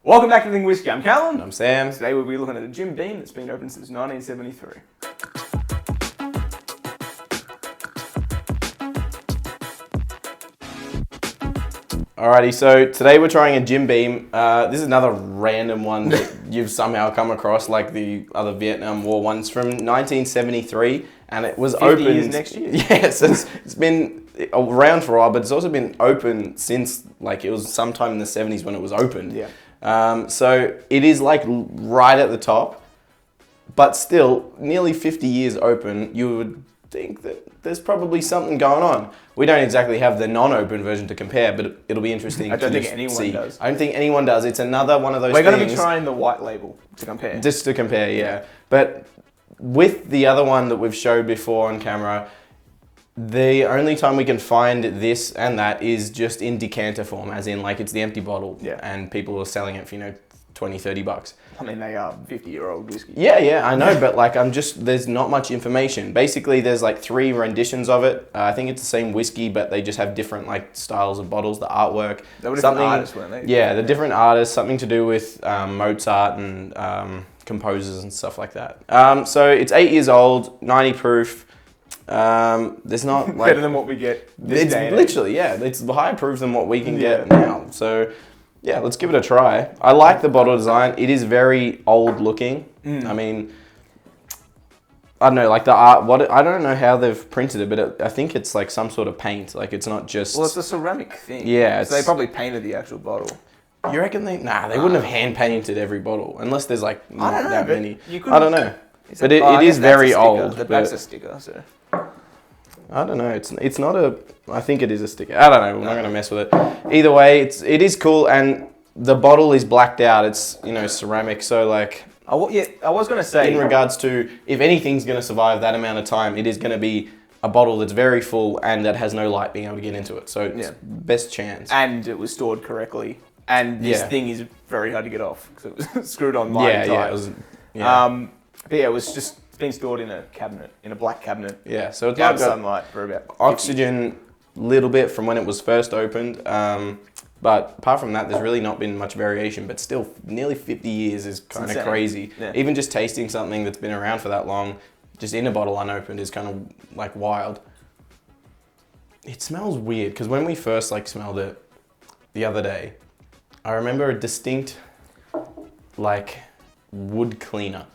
Welcome back to The Whiskey. I'm Callum. I'm Sam. Today we'll be looking at a Jim Beam that's been open since 1973. Alrighty, so today we're trying a Jim Beam. This is another random one that you've somehow come across, like the other Vietnam War ones from 1973, and it was 50 open years next year. Yes, it's been around for a while, but it's also been open since like it was sometime in the 70s when it was opened. Yeah. So it is like right at the top, but still nearly 50 years open. You would think that there's probably something going on. We don't exactly have the non-open version to compare, but it'll be interesting. I don't to think anyone see. does. I don't think anyone does. It's another one of those We're things. going to be trying the white label to compare. Just to compare, yeah. But with the other one that we've showed before on camera, the only time we can find this and that is just in decanter form, as in like it's the empty bottle, Yeah. and people are selling it for, $20-30. I mean, they are 50-year-old whiskey. Yeah, I know, but like there's not much information. Basically, there's like 3 renditions of it. I think it's the same whiskey, but they just have different like styles of bottles, the artwork. They were different artists, weren't they? Yeah, the different artists, something to do with Mozart and composers and stuff like that. So it's 8 years old, 90 proof. There's not like better than what we get this it's day and literally, yeah, it's higher proof than what we can get now. So yeah, let's give it a try. I like the bottle design. It is very old looking. I mean, I don't know, like the art. I don't know how they've printed it, but I think it's like some sort of paint. Like it's not just. Well, it's a ceramic thing. Yeah, so they probably painted the actual bottle. You reckon they? Nah, they wouldn't have hand painted every bottle unless there's like not I don't know, that but many. I don't know. But it is very old. The back's a sticker, so. I don't know. It's not a. I think it is a sticker. I don't know. We're not gonna mess with it. Either way, it is cool, and the bottle is blacked out. It's ceramic, so like. I was gonna say. In regards to if anything's gonna survive that amount of time, it is gonna be a bottle that's very full and that has no light being able to get into it. So it's best chance. And it was stored correctly, and this thing is very hard to get off because it was screwed on tight. Yeah, it was. Yeah. But yeah, it was just been stored in a cabinet, in a black cabinet. Yeah, so it's Out got sunlight for about 50. oxygen, little bit from when it was first opened. But apart from that, there's really not been much variation. But still, nearly 50 years is kind of crazy. Yeah. Even just tasting something that's been around for that long, just in a bottle unopened, is kind of like wild. It smells weird because when we first like smelled it the other day, I remember a distinct like wood cleaner.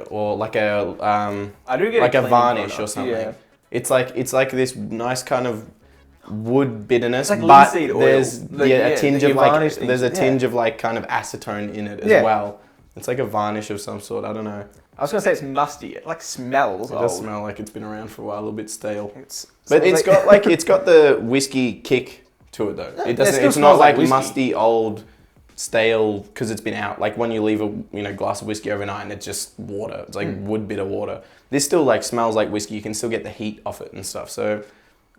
Or like a I do get like a clean varnish product, or something. yeah. It's like this nice kind of wood bitterness, like but linseed oil. there's a tinge of like varnish there's a things, tinge of like kind of acetone in it as well. It's like a varnish of some sort. I don't know. I was gonna say it's musty. It like smells It old. does smell like it's been around for a while, a little bit stale. But It's got the whiskey kick to it though. It doesn't. still It's not smells like like whiskey. musty old. Stale because it's been out. Like when you leave a glass of whiskey overnight and it's just water. It's like wood bitter water. This still like smells like whiskey. You can still get the heat off it and stuff. So,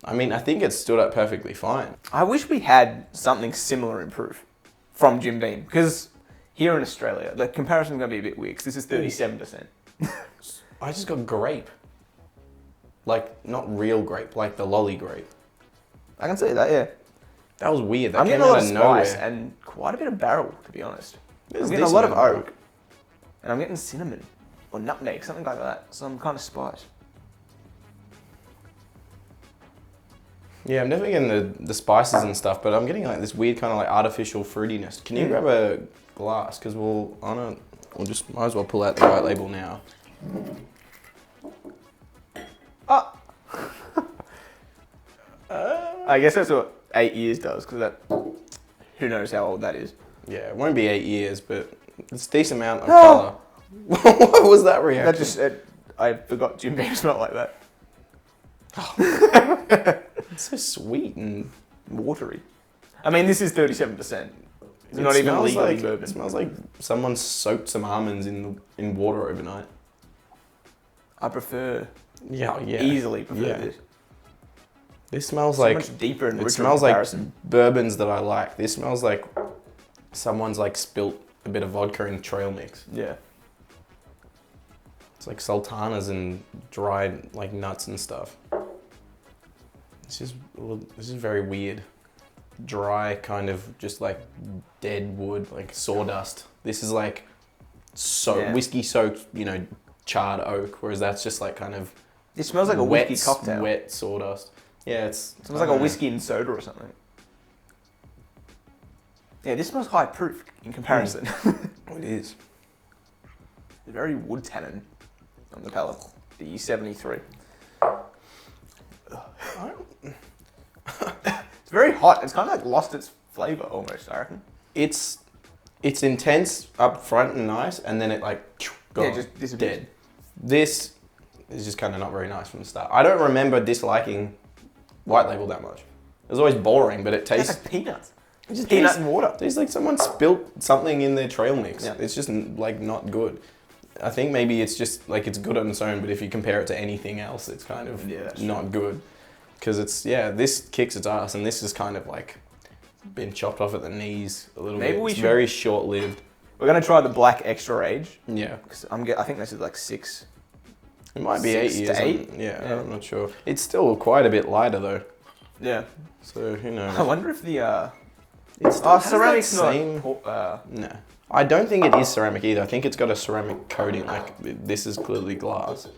I mean, I think it stood up perfectly fine. I wish we had something similar in proof from Jim Beam because here in Australia the comparison's gonna be a bit weird. 'Cause this is 37%. I just got grape. Like not real grape, like the lolly grape. I can see that, yeah. That was weird. That I'm came getting a lot out of of spice nowhere. and quite a bit of barrel, to be honest. There's I'm getting a decent lot of amount of oak, and I'm getting cinnamon or nutmeg, something like that. So I'm kind of spiced. Yeah, I'm definitely getting the spices and stuff, but I'm getting like this weird kind of like artificial fruitiness. Can you grab a glass? Because we'll just might as well pull out the white label now. Oh. I guess that's what 8 years does, because that, who knows how old that is. Yeah, it won't be 8 years, but it's a decent amount of colour. What was that reaction? I forgot Jim Beam smelled like that. It's so sweet and Watery. I mean, this is 37%. It's not even smells legally like, bourbon. It smells like someone soaked some almonds in water overnight. I prefer, Yeah. easily prefer this. This smells So like much deeper and richer it smells in like comparison. bourbons that I like. This smells like someone's like spilt a bit of vodka in trail mix. Yeah. It's like sultanas and dried like nuts and stuff. This is very weird. dry kind of just like dead wood, like sawdust. This is like whiskey soaked, charred oak, whereas that's just like kind of It smells like a whiskey cocktail. Wet sawdust. Yeah, it smells like a whiskey and soda or something. Yeah, this smells high proof in comparison. It is. Very wood tannin on the palate. The E73. It's very hot. It's kind of like lost its flavour almost, I reckon. It's intense up front and nice, and then it like gone, just disappears. dead. This is just kind of not very nice from the start. I don't remember disliking White Label that much. It was always boring, but it tastes like peanuts. It just Peanut tastes, and water. Tastes like someone spilt something in their trail mix. Yeah. It's just like not good. I think maybe it's just like it's good on its own, but if you compare it to anything else, it's kind of not good. Because this kicks its ass, and this is kind of like been chopped off at the knees a little bit. It's very short-lived. We're gonna try the black extra age. Yeah. Because I think this is like 6. It might be 8 years. To 8? Yeah, I'm not sure. It's still quite a bit lighter though. Yeah. So who knows? I wonder if the ceramic's not. No, I don't think it is ceramic either. I think it's got a ceramic coating. Like this is clearly glass.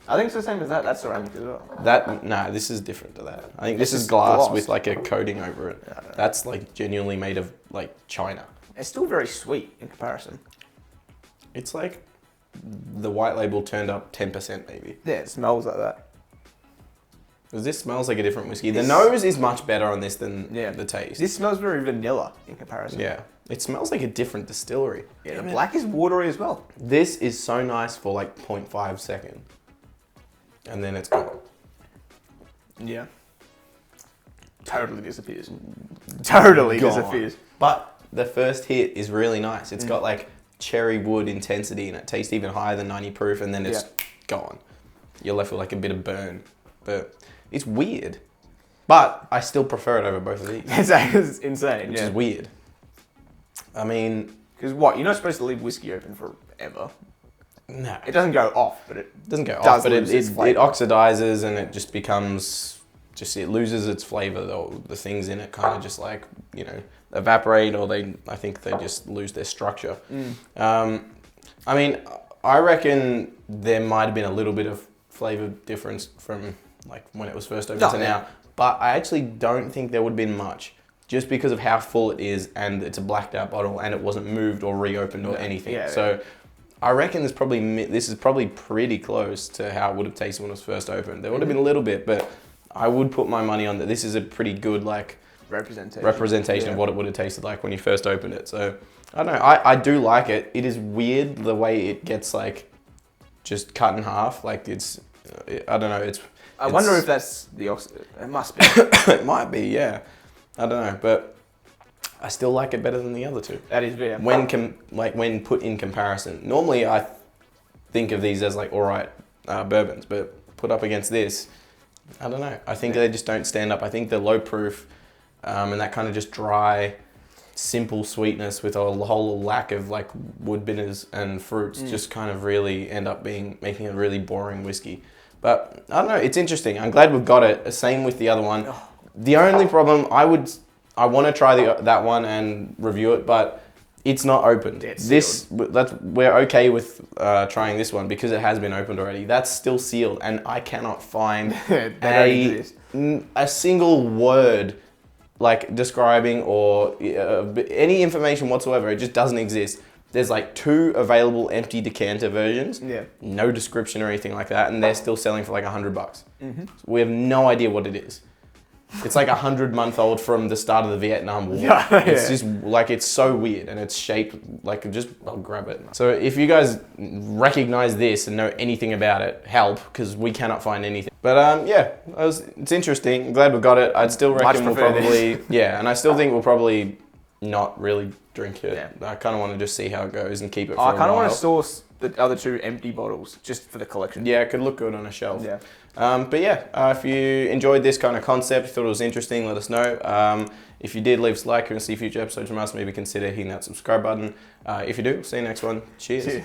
I think it's the same as that. That's ceramic as well. This is different to that. I think this is glass with like a coating over it. Yeah, that's like genuinely made of like China. It's still very sweet in comparison. It's like the White Label turned up 10% maybe. Yeah, it smells like that. Because this smells like a different whiskey. The nose is much better on this than the taste. This smells very vanilla in comparison. Yeah. It smells like a different distillery. Yeah, the black is watery as well. This is so nice for like 0.5 seconds. And then it's gone. Yeah. Totally disappears. Totally Gone. disappears. But the first hit is really nice. It's got like cherry wood intensity and it tastes even higher than 90 proof, and then it's gone. You're left with like a bit of burn. But it's weird. But I still prefer it over both of these. It's insane, Which is weird. I mean... Because what? You're not supposed to leave whiskey open forever. No. It doesn't go off, but it doesn't go off, but it oxidizes and it just becomes... it loses its flavor though. The things in it kind of just like, evaporate, or I think they just lose their structure. I mean, I reckon there might have been a little bit of flavor difference from like when it was first opened to now, but I actually don't think there would have been much, just because of how full it is, and it's a blacked out bottle and it wasn't moved or reopened or anything. So I reckon this is probably pretty close to how it would have tasted when it was first opened. There would have been a little bit, but I would put my money on that this is a pretty good like representation of what it would have tasted like when you first opened it. So I don't know, I do like it. It is weird the way it gets like just cut in half. Like I don't know, I wonder if that's the oxide. It must be. It might be, yeah. I don't know, but I still like it better than the other two. That is fair. When put in comparison. Normally I think of these as like alright bourbons, but put up against this, I don't know. I think they just don't stand up. I think the low proof and that kind of just dry, simple sweetness with a whole lack of like wood bitters and fruits just kind of really end up making a really boring whiskey. But I don't know, it's interesting. I'm glad we've got it. Same with the other one. The only problem, I want to try that one and review it, but it's not opened. We're okay with trying this one because it has been opened already. That's still sealed, and I cannot find a single word like describing or any information whatsoever. It just doesn't exist. There's like 2 available empty decanter versions. Yeah. No description or anything like that, and they're still selling for like $100. So we have no idea what it is. It's like 100-month-old from the start of the Vietnam War. It's just like, it's so weird, and it's shaped like I'll grab it. So if you guys recognize this and know anything about it, help, because we cannot find anything. But it's interesting. I'm glad we got it. I'd still reckon we'll probably and I still think we'll probably not really drink it. I kind of want to just see how it goes and keep it for a while. I kind of want to source the other 2 empty bottles just for the collection. Yeah, it could look good on a shelf. Yeah. If you enjoyed this kind of concept, thought it was interesting, let us know. If you did, leave us a like and see future episodes from us. Maybe consider hitting that subscribe button. If you do, see you next one. Cheers.